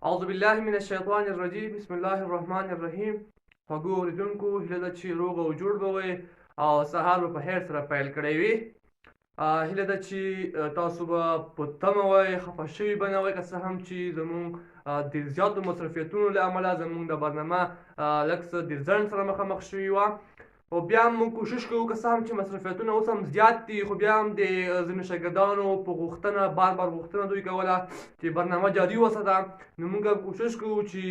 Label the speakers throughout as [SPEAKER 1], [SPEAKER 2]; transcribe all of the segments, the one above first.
[SPEAKER 1] اعوذ بالله من الشیطان الرجیم بسم الله الرحمن الرحیم. خوږو اورېدونکو هیله ده چې روغ او جوړ به وئ او سهار به په خیر سره پیل کړی وي. هیله ده چې تاسو به په تمه وئ، خفه شوي به نه وئ، که څه هم چې زموږ د زیاتو مصرفیتونو له امله زموږ د برنامه لږ څه د ځنډ سره مخامخ شوي وه. او بیا هم موږ کوشش کوو که څه هم چې مصرفیتونه اوس هم زیات دي، خو بیا هم د ځینو شاګردانو په غوښتنه بار غوښتنه دوی کوله چې برنامه جاري وساته. نو موږ کوشش کوو چې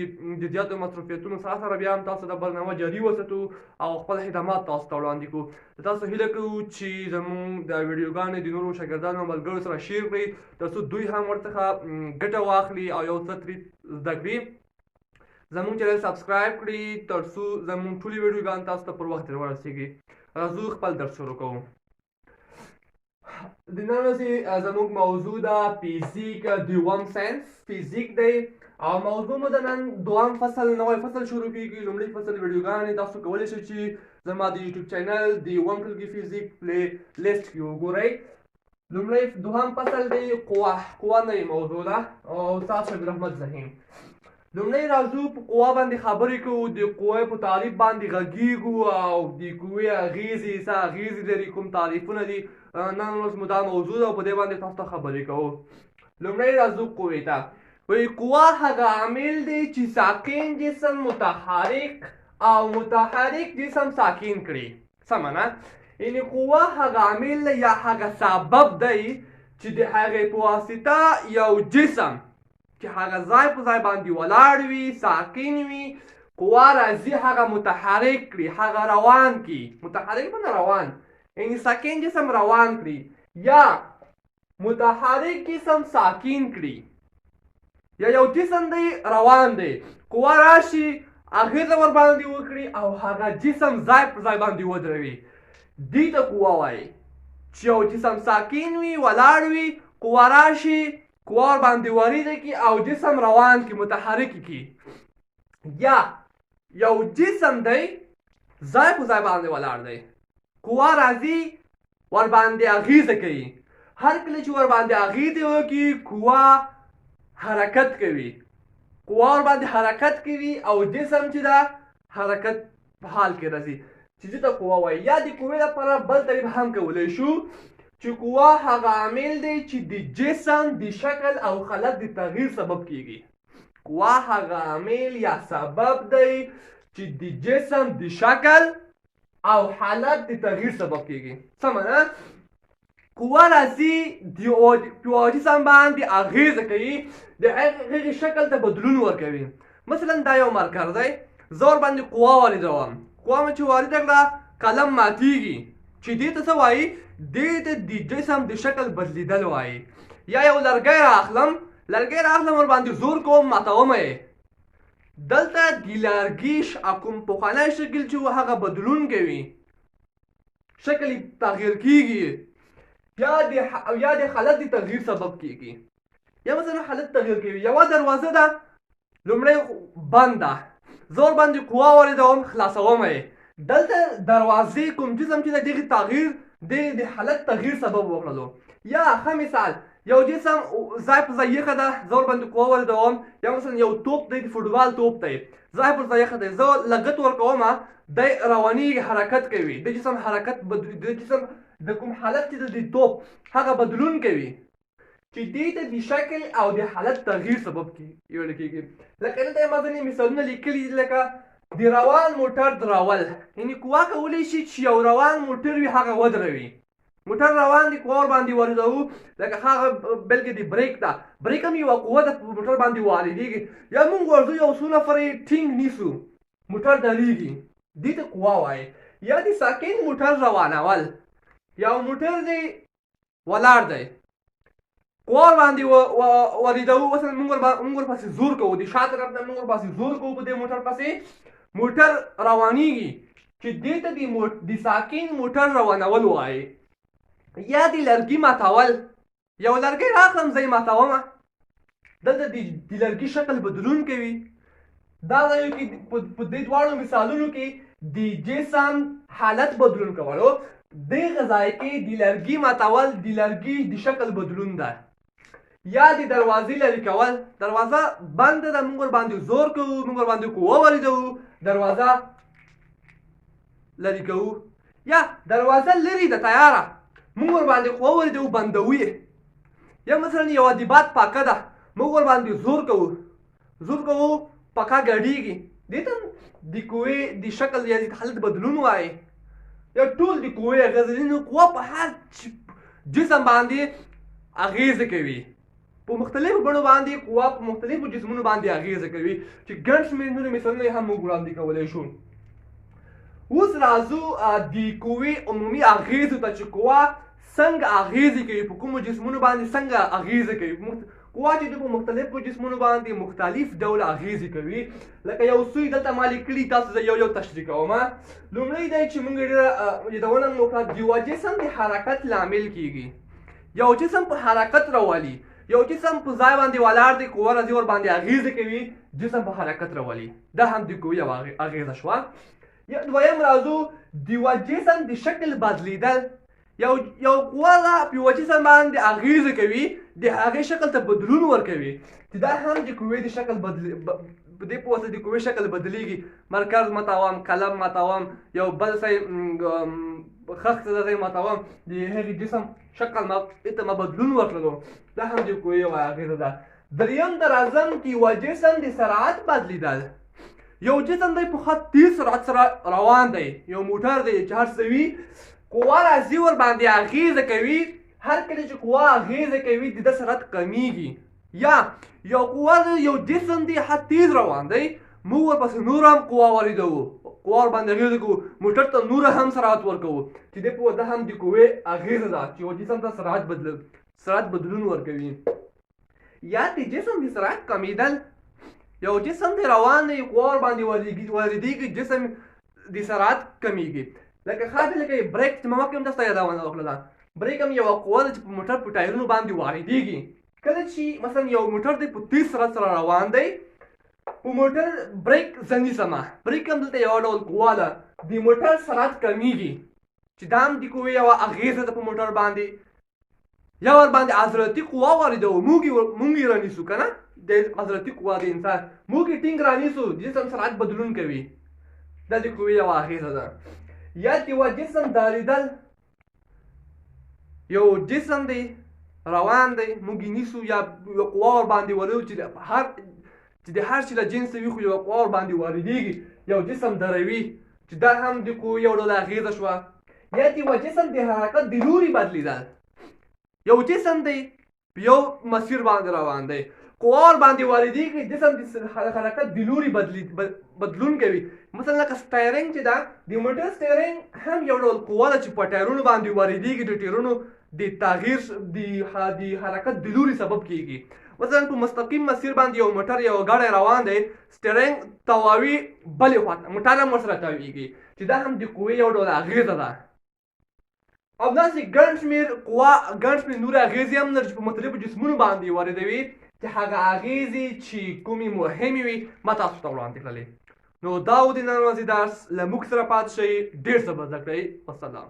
[SPEAKER 1] د زیاتو مصرفیتونو سره سره بیا هم تاسو د برنامه جاري وساتو او خپل خدمات تاسو ته وړاندې کړو. تاسو هیله کوو چې زموږ د ویډیوګانې د نورو شاګردانو او ملګرو سره شیر کړئ ترڅو دوی هم ورڅخه ګټه واخلي او یو څه ترې زده کړي. زموږ چینل سبسکرایب کړئ ترڅو زموږ ټولې ویډیوګانې تاسو ته پر وخت ورسیږي. راځو خپل درس شروع کوو. د نن ورځې زموږ موضوع ده فزیک دویم ساینس. فزیک دی او موضوع مو د نن دویم فصل نوی فصل شروع کیږي. لومړی فصل ویډیوګانې تاسو کولی شئ چې زما د یوټیوب چینل د اووم ټولګي فزیک پلی لیسټ کې وګورئ. لومړی دوهم فصل دی قوه نوی موضوع ده او استاد شبیر احمد زهیم. لومړی راځو په قوه باندې خبرې کوو، د قوې په تعریف باندې غږیږو او د قوې اغیزې څه اغیزې لري، کوم تعریفونه دي. نن ورځ مو دا موضوع ده او په دې باندې تاسو ته خبرې کوو. لومړی راځو قوې ته. وایي قوه هغه عامل دی چې ساکن جسم متحرک او متحرک جسم ساکن کړي. څه معنا؟ یعنې قوه هغه عامل یا هغه سبب دی چې د هغې په واسطه یو جسم چې هغه ځای په ځای باندې ولاړ وي، ساکن وي، قوه راځي هغه متحرک کړي، هغه روان کړي. متحرک معنی روان، یعنې ساکن جسم روان کړي یا متحرک جسم ساکن کړي. یا یو جسم دی روان دی، قوه راشي اغیزه ورباندې وکړي او هغه جسم ځای په ځای باندې ودروي. دې ته قوه وایي. چې یو جسم ساکن وي، ولاړ وي، قوه راشي، قوه ورباندې وریده کړي او جسم روان کړي، متحرک کړي. یا یو جسم دی ځای په ځای باندې ولاړ دی، قوه راځي ورباندې اغیزه کوي. هر کله چې ورباندې اغیزه وکړي قوه حرکت کوي، قوه ورباندې حرکت کوي او جسم چې ده حرکت په حال کې راځي، چې دې ته قوه وایي. یا د قوې لپاره بل تعریف هم کولی شو چې قوه هغه عامل دی چې د جسم د شکل او حالت د تغییر سبب کیږي. قوه هغه عامل یا سبب دی چې د جسم د شکل او حالت د تغییر سبب کیږي. څه معنا؟ قوه راځي د یو جسم باندې اغیزه کوي، د هغې شکل ته بدلون ورکوي. مثلا دا یو مرکز دی، زه ورباندې قوه واردوم، قوه مې چې وارده کړه قلم ماتیږي، چې دې ته څه وایي؟ دې ته د جسم د شکل بدلیدل وایي. یا یو لرګی راخلم ورباندې زور کوم، ماتوم یې. دلته د لرګي کوم پخوانی شکل چې و هغه بدلون کوي، شکل یې تغییر کیږي یا د حالت د تغییر سبب کیږي. یا مثلا حالت تغییر کوي. یوه دروازه ده لومړی بنده، زه ورباندې قوه واردوم، خلاصوم یې. دلته دروازې کوم جسم چې د دغې تغییر د حالت تغییر سبب وکړلو. یا ښه مثال، یو جسم ځای په ځای یخه ده، زه ورباندې قوه واردوم. یا مثلا یو توپ دی، د فوټبال توپ دی، ځای پر ځای یخه دی، زه لګت ورکوم، دی روانېږي، حرکت کوي. د جسم حرکت د جسم د کوم حالت چې د توپ هغه بدلون کوي چې دې ته د شکل او د حالت تغییر سبب ویل کېږي. لکه دلته ما ځینې مثالونه لیکلي دي، لکه د روان موټر درول. یعنې قوه کولی شي چې یو روان موټر وي هغه ودروي. موټر روان دی، قوه ورباندې واردوو. لکه هغه بلکې د بریک ده، بریک هم یوه قوه ده، په موټر باندې واردېږي. یا موږ ورځو یو څو نفر یې ټینګ نیسو، موټر درېږي، دې ته قوه وایي. یا د ساکن موټر روانول، یو موټر دی ولاړ دی، قوه ورباندې واردوو. مثلا موږ ورپسې زور کوو، د شا طرف نه موږ ورپسې زور کوو، په دې موټر پسې موټر روانېږي، چې دې ته د ساکن موټر روانول وایي. یا د لرګي ماتول، یو لرګی راخلم زه یې ماتومه، دلته د لرګي شکل بدلون کوي. دا ځایو کې په دې دواړو مثالونو کې د جسم حالت بدلون کولو، دغه ځای کې د لرګي ماتول د لرګي د شکل بدلون ده. یا د دروازې لرې کول. دروازه بنده ده، موږ ورباندې زور کوو، موږ ورباندې قوه واردوو، دروازه لرې کوو. یا دروازه لرې ده تیاره، موږ ورباندې قوه واردوو، بندوو یې. یا مثلا یوه د باد پاکه ده، موږ ورباندې زور کوو پکه ګډېږي. دې ته د قوې د شکل یا د حالت بدلون وایي. یا ټول د قوې اغېزه، نو قوه په هر جسم باندې اغېزه کوي. په مختلفو بڼو باندې قوه په مختلفو جسمونو باندې اغېزه کوي چې ګڼ شمېر نورې مثالونه یې هم موږ وړاندې کولی شو. اوس راځو د قوې عمومي اغېزو ته چې قوه څنګه اغېزې کوي، په کومو جسمونو باندې څنګه اغېزه کوي. قوه چې په مختلفو جسمونو باندې مختلف ډول اغېزې کوي. لکه یو سوی دلته ما لیکلي، تاسو زه یو تشریح کوم. لومړی دی چې موږ یادونه مو وکړه د یوه جسم د حرکت لامل کیږي. یو جسم په حرکت راولي، یو جسم په ځای باندې ولاړ دی، قوه راځي ورباندې اغېزه کوي، جسم په حرکت راولي. دا هم د قوې یوه اغېزه شوه. دویم راځو د یوه جسم د شکل بدلیدل. یو قوه ده په یوه جسم باندې اغېزه کوي، د هغې شکل ته بدلون ورکوي، چې دا هم د قوې د شکل په دې په واسطه د قوې شکل بدلیږي. مرکز ماتوم، قلم ماتوم، یو بل ځای خښ ته ځای ماتوم، د هغې جسم شکل ته ما بدلون ورکړلو، دا هم د قوې یوه اغېزه ده. دریم ته راځم چې یوه جسم د سرعت بدلیدل. یو جسم دی په خط تیز سرعت سره روان دی، یو موټر دی چې هر څه وي، قوه راځي ورباندې اغېزه کوي. هر کله چې قوه اغېزه کوي د ده سرعت کمیږي. یا یو قوه دی، یو جسم دی خط تیز روان دی، موږ ورپسې نور هم قوه واردوو، قوه ورباندې اغېزه کوو، موټر ته نور هم سرعت ورکوو، چې دې په ده هم د قوې اغېزه ده چې یو جسم ته سرعت بدلون ورکوي. یا د جسم د سرعت کمیدل. یو جسم دی روان دی، قوه ورباندې واردېږي، جسم د سرعت کمیږي. لکه بریک چې ما مخکې هم تاسو ته یادونه وکړله. بریک هم یوه قوه ده چې په موټر په ټایرونو باندې واردېږي. کله چې مثلا یو موټر دی په تیز سرعت سره روان دی، په موټر بریک زه نیسمه، بریک هم دلته یوه ډول قوه ده، د موټر سرعت کمیږي، چې دا هم د قوې یوه اغېزه ده په موټر باندې. یا ورباندې عضلاتي قوه واردوو، موږ یې رانیسو که نه، د عضلاتي قوه د انسان موږ یې ټینګ رانیسو، جسم سرعت بدلون کوي، دا د قوې یوه اغېزه ده. یا د یوه جسم داریدل. یو جسم دی روان دی، موږ یې نیسو یا یوه قوه ورباندې واردوو چې د هر شي له جنسه وي، خو یوه قوه ورباندې واردېږي، یو جسم دروي، چې دا هم د قوې یو ډول اغېزه شوه. یا د یوه جسم د حرکت د لوري بدلیدل. یو جسم دی په یو مسیر باندې روان دی، قوه ورباندې واردېږي، جسم د حرکت د لوري بدلون کوي. مثلا لکه سټایرنګ چې ده، د موټر سټایرنګ هم یو ډول قوه ده چې په ټایرونو باندې واردېږي، د ټایرونو د تغییر د حرکت د لوري سبب کیږي. مثلا په مستقیم مسیر باندې یو موټر یو ګاډی روان دی، سټایرنګ تاووي بلې خواته، موټر هم ورسره تاویږي، چې دا هم د قوې یو ډول اغېزه ده. او داسې ګڼ شمېر نورې اغېزې هم لري چې په مختلفو جسمونو باندې واردوي، چې هغه اغېزې چې کومې مهمې وي ما تاسو ته وړاندې کړلې. نو دا و د نن ورځې درس، له موږ سره پاتې شئ، ډېر څه به زده کړئ. والسلام.